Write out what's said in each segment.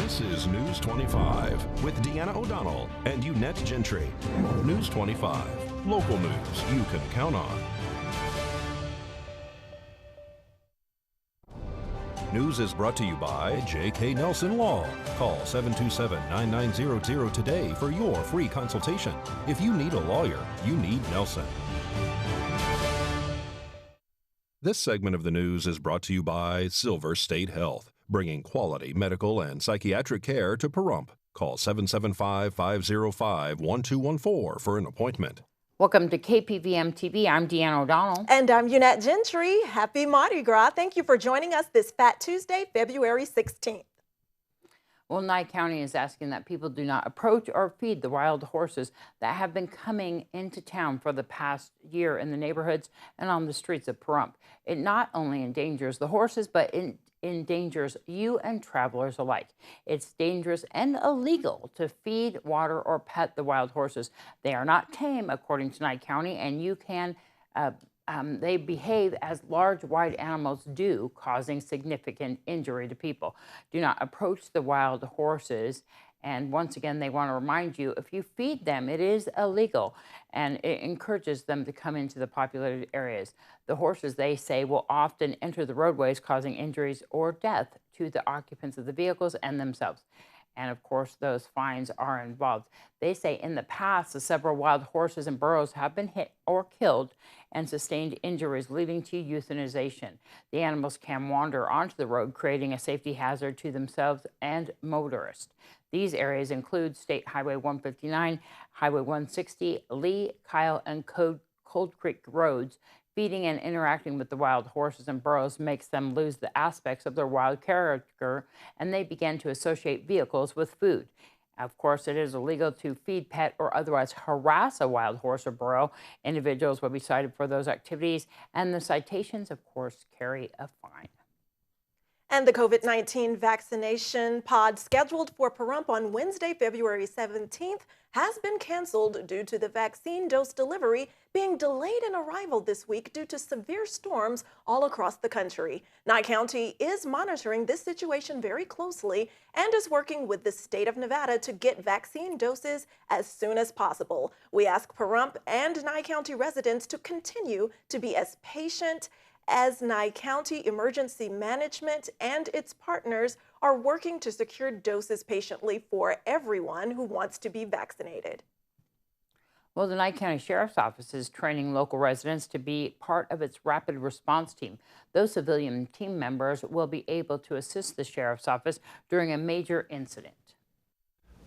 This is News 25 with Deanna O'Donnell and Unette Gentry. News 25, local news you can count on. News is brought to you by J.K. Nelson Law. Call 727-9900 today for your free consultation. If you need a lawyer, you need Nelson. This segment of the news is brought to you by Silver State Health, bringing quality medical and psychiatric care to Pahrump. Call 775-505-1214 for an appointment. Welcome to KPVM TV. I'm Deanna O'Donnell. And I'm Unette Gentry. Happy Mardi Gras. Thank you for joining us this Fat Tuesday, February 16th. Well, Nye County is asking that people do not approach or feed the wild horses that have been coming into town for the past year in the neighborhoods and on the streets of Pahrump. It not only endangers the horses, but it endangers you and travelers alike. It's dangerous and illegal to feed, water, or pet the wild horses. They are not tame, according to Nye County, and you can they behave as large, wild animals do, causing significant injury to people. Do not approach the wild horses. And once again, they want to remind you, if you feed them, it is illegal, and it encourages them to come into the populated areas. The horses, they say, will often enter the roadways, causing injuries or death to the occupants of the vehicles and themselves. And of course, those fines are involved. They say in the past, several wild horses and burros have been hit or killed and sustained injuries, leading to euthanization. The animals can wander onto the road, creating a safety hazard to themselves and motorists. These areas include State Highway 159, Highway 160, Lee, Kyle, and Cold Creek roads. Feeding and interacting with the wild horses and burros makes them lose the aspects of their wild character, and they begin to associate vehicles with food. Of course, it is illegal to feed, pet, or otherwise harass a wild horse or burro. Individuals will be cited for those activities, and the citations, of course, carry a fine. And the COVID-19 vaccination pod scheduled for Pahrump on Wednesday, February 17th has been canceled due to the vaccine dose delivery being delayed in arrival this week due to severe storms all across the country. Nye County is monitoring this situation very closely and is working with the state of Nevada to get vaccine doses as soon as possible. We ask Pahrump and Nye County residents to continue to be as patient as Nye County Emergency Management and its partners are working to secure doses patiently for everyone who wants to be vaccinated. Well, the Nye County Sheriff's Office is training local residents to be part of its rapid response team. Those civilian team members will be able to assist the Sheriff's Office during a major incident.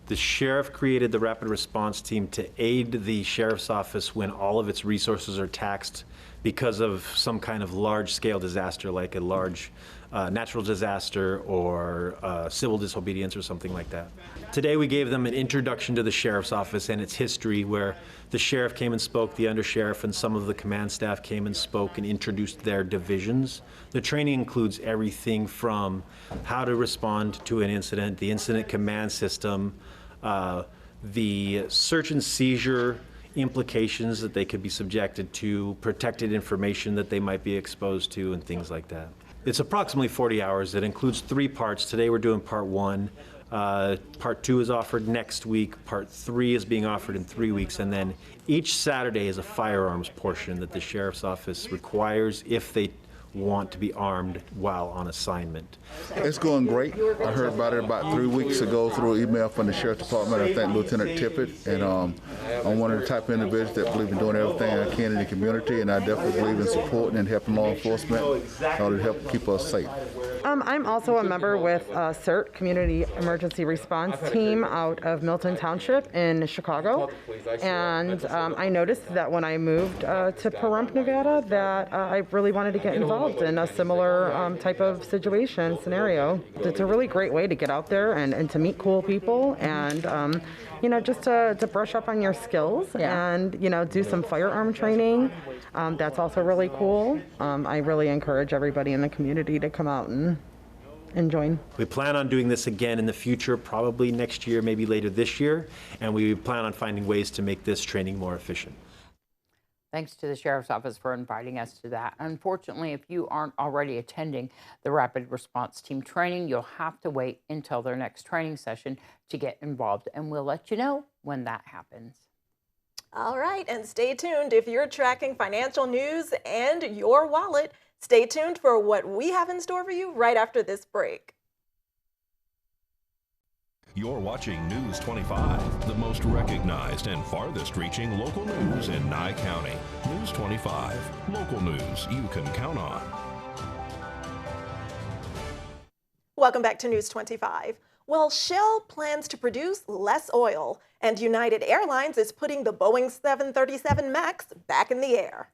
The sheriff created the rapid response team to aid the sheriff's office when all of its resources are taxed because of some kind of large-scale disaster, like a large natural disaster or civil disobedience or something like that. Today we gave them an introduction to the sheriff's office and its history, where the sheriff came and spoke, the undersheriff and some of the command staff came and spoke and introduced their divisions. The training includes everything from how to respond to an incident, the incident command system, the search and seizure implications that they could be subjected to, protected information that they might be exposed to, and things like that. It's approximately 40 hours. It includes 3 parts. Today we're doing part 1. Part 2 is offered next week. Part 3 is being offered in 3 weeks. And then each Saturday is a firearms portion that the Sheriff's Office requires if they want to be armed while on assignment. It's going great. I heard about it about 3 weeks ago through an email from the Sheriff's Department. I thank Lieutenant Tippett, and I'm one of the type of individuals that believe in doing everything I can in the community, and I definitely believe in supporting and helping law enforcement in order to help keep us safe. I'm also a member with CERT, Community Emergency Response Team, out of Milton Township in Chicago. And I noticed that when I moved to Pahrump, Nevada, that I really wanted to get involved in a similar type of situation, scenario. It's a really great way to get out there and to meet cool people and, you know, just to brush up on your skills and, you know, do some firearm training. That's also really cool. I really encourage everybody in the community to come out and join. We plan on doing this again in the future, probably next year, maybe later this year, and we plan on finding ways to make this training more efficient. Thanks to the Sheriff's Office for inviting us to that. Unfortunately, if you aren't already attending the Rapid Response Team training, you'll have to wait until their next training session to get involved, and we'll let you know when that happens. All right, and stay tuned if you're tracking financial news and your wallet. Stay tuned for what we have in store for you right after this break. You're watching News 25, the most recognized and farthest reaching local news in Nye County. News 25, local news you can count on. Welcome back to News 25. Well, Shell plans to produce less oil, and United Airlines is putting the Boeing 737 MAX back in the air.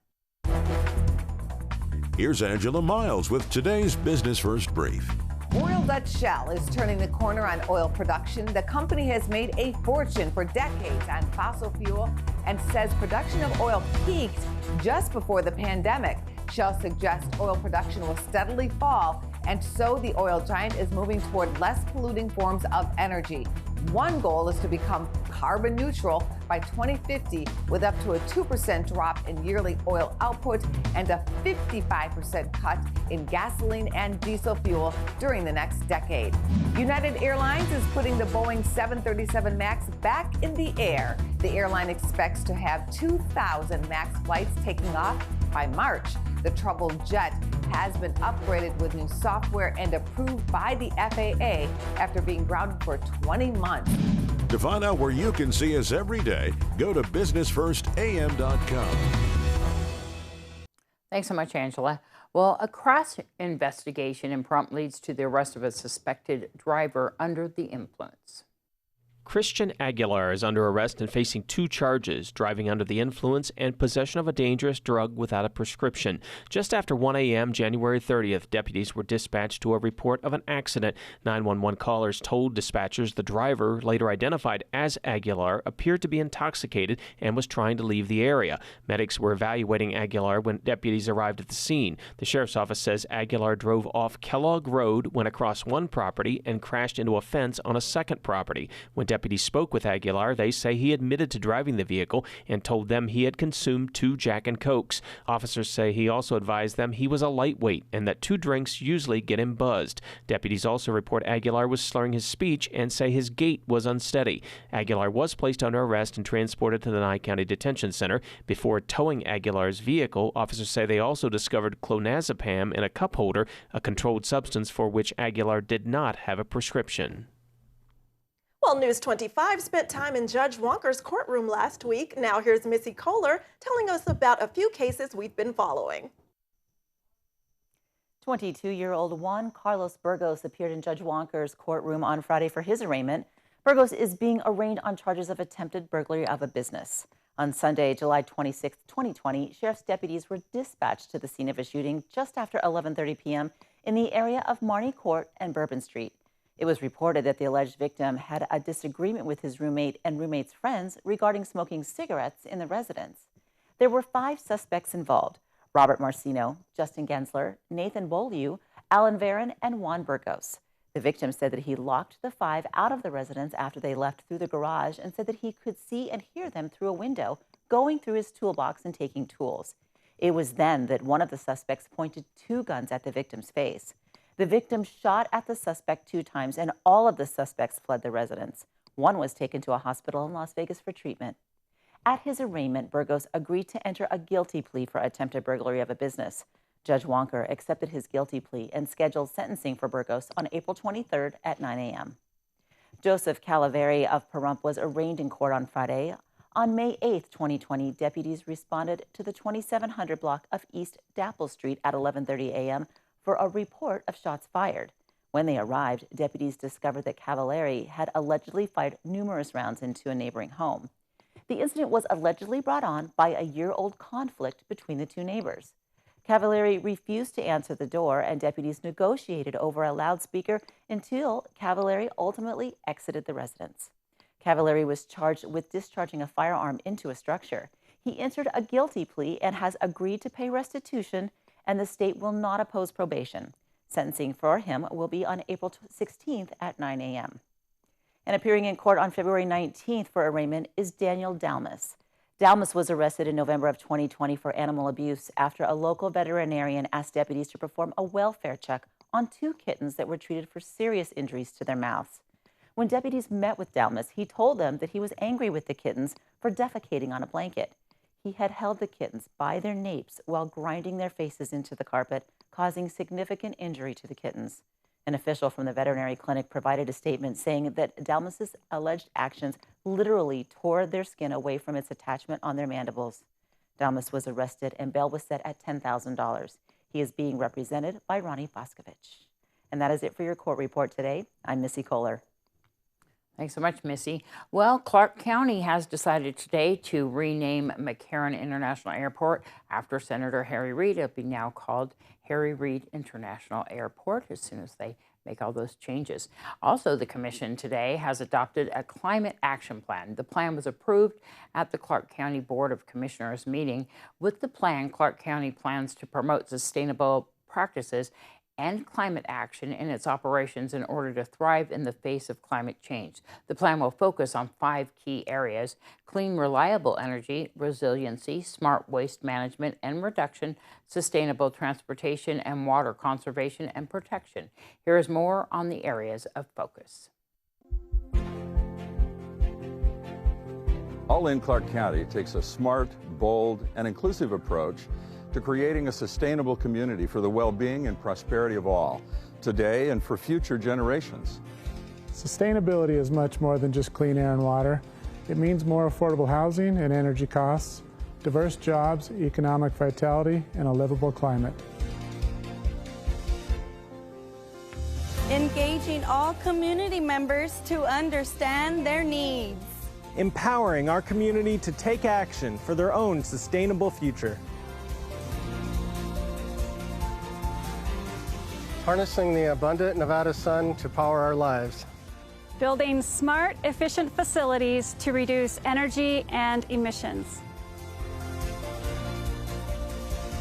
Here's Angela Miles with today's Business First Brief. Royal Dutch Shell is turning the corner on oil production. The company has made a fortune for decades on fossil fuel and says production of oil peaked just before the pandemic. Shell suggests oil production will steadily fall, and so the oil giant is moving toward less polluting forms of energy. One goal is to become carbon neutral by 2050, with up to a 2% drop in yearly oil output and a 55% cut in gasoline and diesel fuel during the next decade. United Airlines is putting the Boeing 737 MAX back in the air. The airline expects to have 2,000 MAX flights taking off by March. The troubled jet has been upgraded with new software and approved by the FAA after being grounded for 20 months. To find out where you can see us every day, go to businessfirstam.com. Thanks so much, Angela. Well, a crash investigation in Pahrump leads to the arrest of a suspected driver under the influence. Christian Aguilar is under arrest and facing 2 charges, driving under the influence and possession of a dangerous drug without a prescription. Just after 1 a.m. January 30th, deputies were dispatched to a report of an accident. 911 callers told dispatchers the driver, later identified as Aguilar, appeared to be intoxicated and was trying to leave the area. Medics were evaluating Aguilar when deputies arrived at the scene. The sheriff's office says Aguilar drove off Kellogg Road, went across one property, and crashed into a fence on a second property. When deputies spoke with Aguilar, they say he admitted to driving the vehicle and told them he had consumed 2 Jack and Cokes. Officers say he also advised them he was a lightweight and that 2 drinks usually get him buzzed. Deputies also report Aguilar was slurring his speech and say his gait was unsteady. Aguilar was placed under arrest and transported to the Nye County Detention Center. Before towing Aguilar's vehicle, officers say they also discovered clonazepam in a cup holder, a controlled substance for which Aguilar did not have a prescription. Well, News 25 spent time in Judge Wonker's courtroom last week. Now here's Missy Kohler telling us about a few cases we've been following. 22-year-old Juan Carlos Burgos appeared in Judge Wonker's courtroom on Friday for his arraignment. Burgos is being arraigned on charges of attempted burglary of a business. On Sunday, July 26, 2020, sheriff's deputies were dispatched to the scene of a shooting just after 11:30 p.m. in the area of Marney Court and Bourbon Street. It was reported that the alleged victim had a disagreement with his roommate and roommate's friends regarding smoking cigarettes in the residence. There were 5 suspects involved: Robert Marcino, Justin Gensler, Nathan Beaulieu, Alan Varon, and Juan Burgos. The victim said that he locked the 5 out of the residence after they left through the garage and said that he could see and hear them through a window, going through his toolbox and taking tools. It was then that one of the suspects pointed 2 guns at the victim's face. The victim shot at the suspect 2 times, and all of the suspects fled the residence. One was taken to a hospital in Las Vegas for treatment. At his arraignment, Burgos agreed to enter a guilty plea for attempted burglary of a business. Judge Wonker accepted his guilty plea and scheduled sentencing for Burgos on April 23rd at 9 a.m. Joseph Calaveri of Pahrump was arraigned in court on Friday. On May 8, 2020, deputies responded to the 2700 block of East Dapple Street at 11:30 a.m. for a report of shots fired. When they arrived, deputies discovered that Cavallari had allegedly fired numerous rounds into a neighboring home. The incident was allegedly brought on by a year-old conflict between the 2 neighbors. Cavallari refused to answer the door, and deputies negotiated over a loudspeaker until Cavallari ultimately exited the residence. Cavallari was charged with discharging a firearm into a structure. He entered a guilty plea and has agreed to pay restitution, and the state will not oppose probation. Sentencing for him will be on April 16th at 9 a.m. And appearing in court on February 19th for arraignment is Daniel Dalmas. Dalmas was arrested in November of 2020 for animal abuse after a local veterinarian asked deputies to perform a welfare check on 2 kittens that were treated for serious injuries to their mouths. When deputies met with Dalmas, he told them that he was angry with the kittens for defecating on a blanket. He had held the kittens by their napes while grinding their faces into the carpet, causing significant injury to the kittens. An official from the veterinary clinic provided a statement saying that Dalmas's alleged actions literally tore their skin away from its attachment on their mandibles. Dalmas was arrested and bail was set at $10,000. He is being represented by Ronnie Boscovich. And that is it for your court report today. I'm Missy Kohler. Thanks so much, Missy. Well, Clark County has decided today to rename McCarran International Airport after Senator Harry Reid. It'll be now called Harry Reid International Airport as soon as they make all those changes. Also, the commission today has adopted a climate action plan. The plan was approved at the Clark County Board of Commissioners meeting. With the plan, Clark County plans to promote sustainable practices and climate action in its operations in order to thrive in the face of climate change. The plan will focus on 5 key areas: clean, reliable energy, resiliency, smart waste management and reduction, sustainable transportation, and water conservation and protection. Here is more on the areas of focus. All in Clark County takes a smart, bold, and inclusive approach to creating a sustainable community for the well-being and prosperity of all, today and for future generations. Sustainability is much more than just clean air and water. It means more affordable housing and energy costs, diverse jobs, economic vitality, and a livable climate. Engaging all community members to understand their needs. Empowering our community to take action for their own sustainable future. Harnessing the abundant Nevada sun to power our lives. Building smart, efficient facilities to reduce energy and emissions.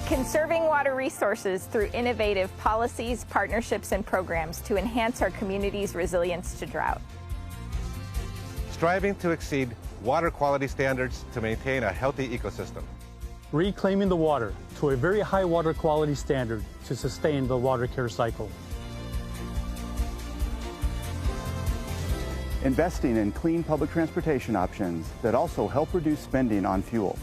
Conserving water resources through innovative policies, partnerships, and programs to enhance our community's resilience to drought. Striving to exceed water quality standards to maintain a healthy ecosystem. Reclaiming the water to a very high water quality standard to sustain the water care cycle. Investing in clean public transportation options that also help reduce spending on fuel.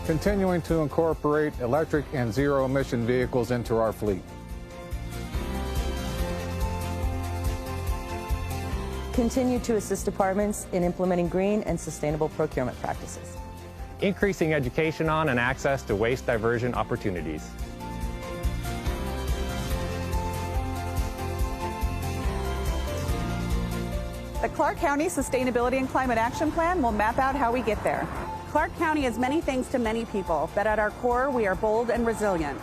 Continuing to incorporate electric and zero-emission vehicles into our fleet. Continue to assist departments in implementing green and sustainable procurement practices. Increasing education on and access to waste diversion opportunities. The Clark County Sustainability and Climate Action Plan will map out how we get there. Clark County is many things to many people, but at our core, we are bold and resilient.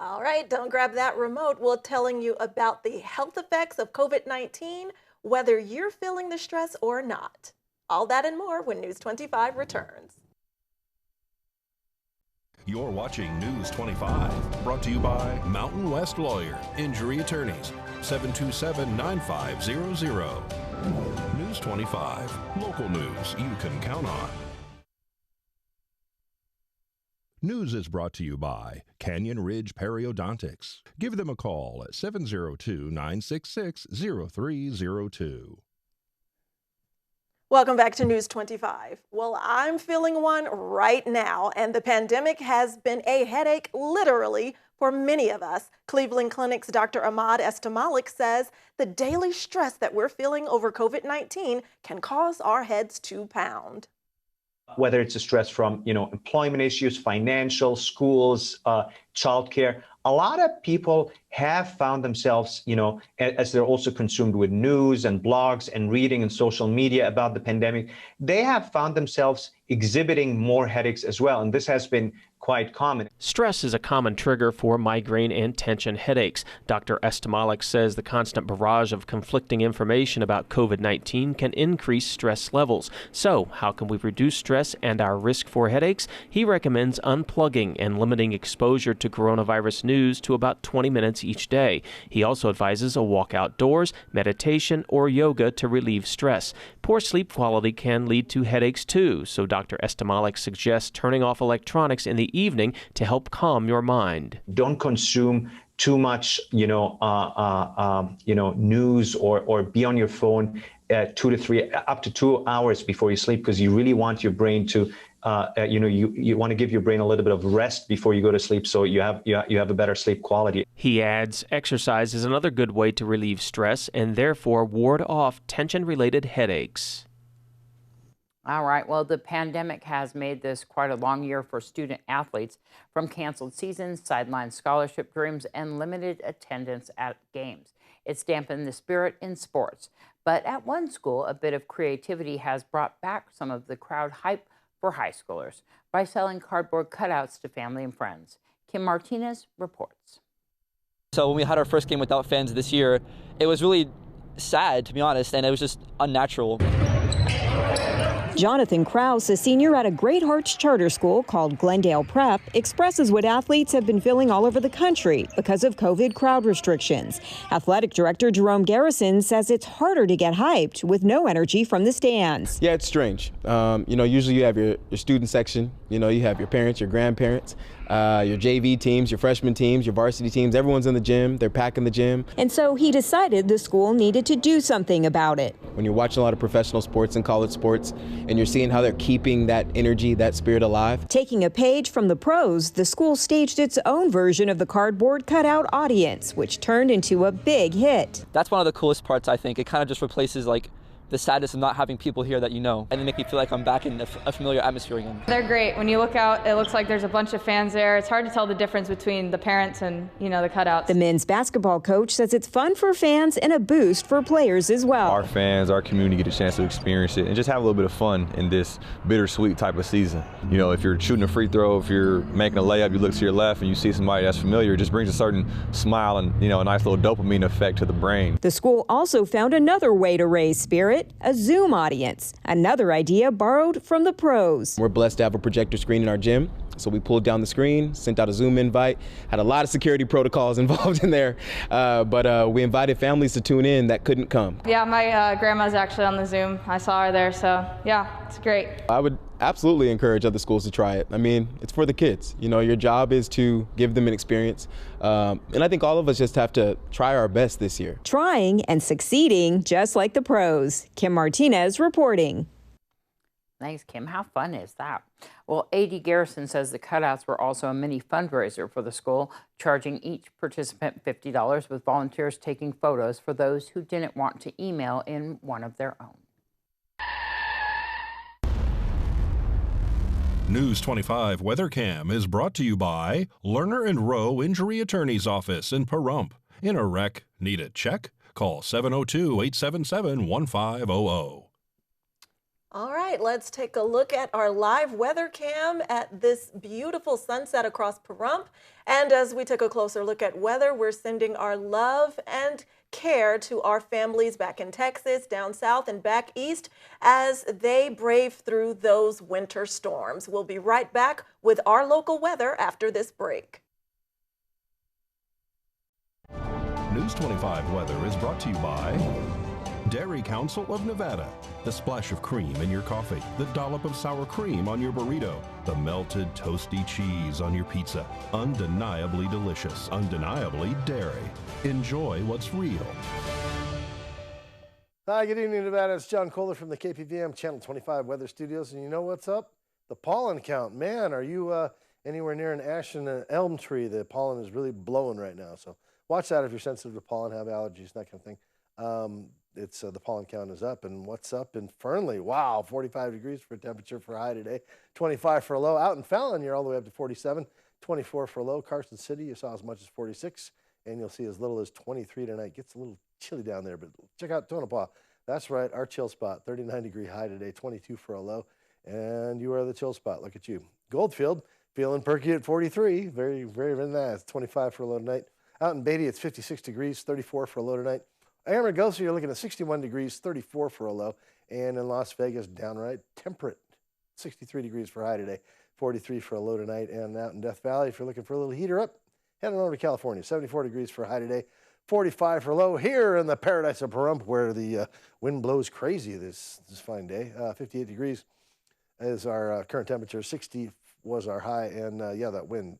All right, don't grab that remote. We're telling you about the health effects of COVID-19, whether you're feeling the stress or not. All that and more when News 25 returns. You're watching News 25, brought to you by Mountain West Lawyer, Injury Attorneys, 727-9500. News 25, local news you can count on. News is brought to you by Canyon Ridge Periodontics. Give them a call at 702-966-0302. Welcome back to News 25. Well, I'm feeling one right now, and the pandemic has been a headache, literally, for many of us. Cleveland Clinic's Dr. Ahmad Estamalik says the daily stress that we're feeling over COVID-19 can cause our heads to pound. Whether it's a stress from, employment issues, financial, schools, childcare, a lot of people have found themselves, as they're also consumed with news and blogs and reading and social media about the pandemic, they have found themselves exhibiting more headaches as well. And this has been quite common. Stress is a common trigger for migraine and tension headaches. Dr. Estamalik says the constant barrage of conflicting information about COVID-19 can increase stress levels. So, how can we reduce stress and our risk for headaches? He recommends unplugging and limiting exposure to coronavirus news to about 20 minutes each day. He also advises a walk outdoors, meditation, or yoga to relieve stress. Poor sleep quality can lead to headaches too, so Dr. Estamalik suggests turning off electronics in the evening to help calm your mind. Don't consume too much, news or be on your phone 2 to 3, up to 2 hours before you sleep, because you really want your brain to, you want to give your brain a little bit of rest before you go to sleep, so you have a better sleep quality. He adds, exercise is another good way to relieve stress and therefore ward off tension-related headaches. All right, well, the pandemic has made this quite a long year for student athletes, from canceled seasons, sidelined scholarship dreams, and limited attendance at games. It's dampened the spirit in sports. But at one school, a bit of creativity has brought back some of the crowd hype for high schoolers by selling cardboard cutouts to family and friends. Kim Martinez reports. So when we had our first game without fans this year, it was really sad, to be honest, and it was just unnatural. Jonathan Krause, a senior at a Great Hearts charter school called Glendale Prep, expresses what athletes have been feeling all over the country because of COVID crowd restrictions. Athletic director Jerome Garrison says it's harder to get hyped with no energy from the stands. Yeah, it's strange. Usually you have your student section, you have your parents, your grandparents, your JV teams, your freshman teams, your varsity teams. Everyone's in the gym. They're packing the gym. And so he decided the school needed to do something about it. When you're watching a lot of professional sports and college sports, and you're seeing how they're keeping that energy, that spirit alive. Taking a page from the pros, the school staged its own version of the cardboard cutout audience, which turned into a big hit. That's one of the coolest parts, I think. It kind of just replaces the sadness of not having people here that you know, and they make me feel like I'm back in a familiar atmosphere again. They're great. When you look out, it looks like there's a bunch of fans there. It's hard to tell the difference between the parents and, the cutouts. The men's basketball coach says it's fun for fans and a boost for players as well. Our fans, our community get a chance to experience it and just have a little bit of fun in this bittersweet type of season. If you're shooting a free throw, if you're making a layup, you look to your left and you see somebody that's familiar, it just brings a certain smile and, a nice little dopamine effect to the brain. The school also found another way to raise spirit, a Zoom audience, another idea borrowed from the pros. We're blessed to have a projector screen in our gym, so we pulled down the screen, sent out a Zoom invite, had a lot of security protocols involved in there, but we invited families to tune in that couldn't come. Yeah, my grandma's actually on the Zoom. I saw her there, so yeah, it's great. I would absolutely encourage other schools to try it. I mean, it's for the kids. Your job is to give them an experience, and I think all of us just have to try our best this year. Trying and succeeding just like the pros. Kim Martinez reporting. Thanks, Kim. How fun is that? Well, A.D. Garrison says the cutouts were also a mini fundraiser for the school, charging each participant $50, with volunteers taking photos for those who didn't want to email in one of their own. News 25 WeatherCam is brought to you by Lerner and Rowe Injury Attorney's Office in Pahrump. In a wreck, need a check? Call 702-877-1500. All right, let's take a look at our live weather cam at this beautiful sunset across Pahrump. And as we take a closer look at weather, we're sending our love and care to our families back in Texas, down south, and back east as they brave through those winter storms. We'll be right back with our local weather after this break. News 25 weather is brought to you by Dairy Council of Nevada. The splash of cream in your coffee, the dollop of sour cream on your burrito, the melted toasty cheese on your pizza. Undeniably delicious, undeniably dairy. Enjoy what's real. Hi, good evening, Nevada. It's John Kohler from the KPVM Channel 25 Weather Studios. And you know what's up? The pollen count. Man, are you anywhere near an ash and an elm tree? The pollen is really blowing right now. So watch that if you're sensitive to pollen, have allergies, that kind of thing. The pollen count is up. And what's up in Fernley? Wow, 45 degrees for temperature for high today, 25 for a low. Out in Fallon, you're all the way up to 47, 24 for a low. Carson City, you saw as much as 46, and you'll see as little as 23 tonight. Gets a little chilly down there, but check out Tonopah. That's right, our chill spot, 39-degree high today, 22 for a low. And you are the chill spot. Look at you. Goldfield, feeling perky at 43. Very, very, very nice. 25 for a low tonight. Out in Beatty, it's 56 degrees, 34 for a low tonight. Amargosa, you're looking at 61 degrees, 34 for a low. And in Las Vegas, downright temperate. 63 degrees for high today, 43 for a low tonight. And out in Death Valley, if you're looking for a little heater up, head on over to California. 74 degrees for high today, 45 for low. Here in the paradise of Pahrump, where the wind blows crazy this fine day, 58 degrees is our current temperature. 60 was our high, and yeah, that wind,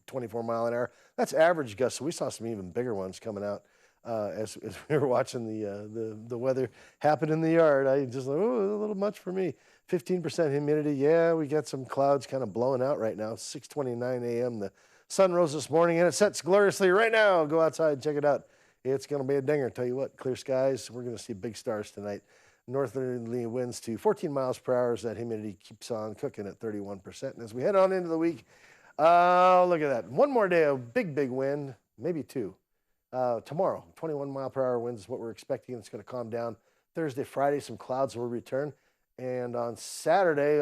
24 mile an hour. That's average gusts. So we saw some even bigger ones coming out as we were watching the weather happen in the yard. I just like, oh, a little much for me. 15% humidity. Yeah, we got some clouds kind of blowing out right now. 6:29 a.m. The sun rose this morning, and it sets gloriously right now. Go outside and check it out. It's going to be a dinger. Tell you what, clear skies. We're going to see big stars tonight. Northerly winds to 14 miles per hour as that humidity keeps on cooking at 31%. And as we head on into the week, look at that. One more day of big, big wind, maybe two. Tomorrow, 21 mile per hour winds is what we're expecting. It's going to calm down. Thursday, Friday, some clouds will return. And on Saturday,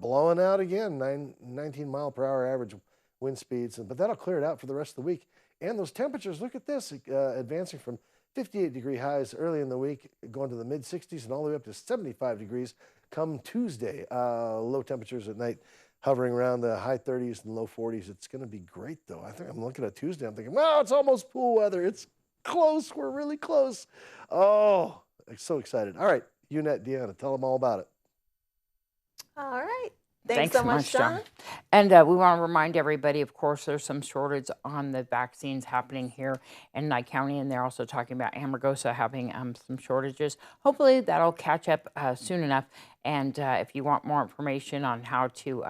blowing out again, 19 mile per hour average wind speeds. But that'll clear it out for the rest of the week. And those temperatures, look at this, advancing from 58-degree highs early in the week, going to the mid-60s and all the way up to 75 degrees come Tuesday. Low temperatures at night hovering around the high 30s and low 40s. It's going to be great, though. I think I'm looking at Tuesday. I'm thinking, wow, it's almost pool weather. It's close. We're really close. Oh, I'm so excited. All right, UNet, Deanna, tell them all about it. All right. Thanks so much, John. And we want to remind everybody, of course, there's some shortage on the vaccines happening here in Nye County, and they're also talking about Amargosa having some shortages. Hopefully that'll catch up soon enough. And if you want more information on how to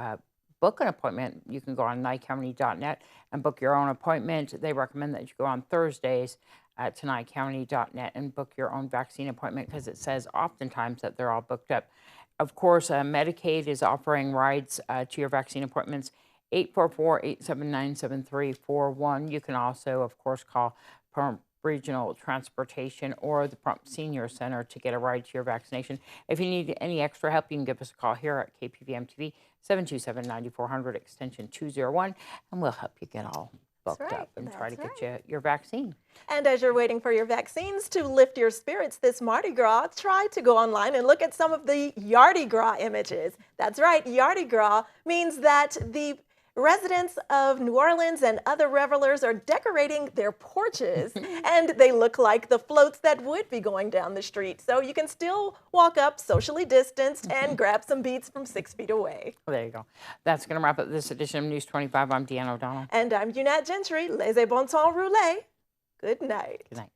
book an appointment, you can go on nyecounty.net and book your own appointment. They recommend that you go on Thursdays to nyecounty.net and book your own vaccine appointment because it says oftentimes that they're all booked up. Of course, Medicaid is offering rides to your vaccine appointments, 844-879-7341. You can also, of course, call Pahrump Regional Transportation or the Pahrump Senior Center to get a ride to your vaccination. If you need any extra help, you can give us a call here at KPVM TV, 727-9400, extension 201, and we'll help you get all booked up and try to get you your vaccine. And as you're waiting for your vaccines to lift your spirits this Mardi Gras, try to go online and look at some of the Yardi Gras images. That's right, Yardi Gras means that the residents of New Orleans and other revelers are decorating their porches, and they look like the floats that would be going down the street. So you can still walk up socially distanced and grab some beats from 6 feet away. There you go. That's going to wrap up this edition of News 25. I'm Deanna O'Donnell. And I'm UNet Gentry. Laissez bon temps roulé. Good night. Good night.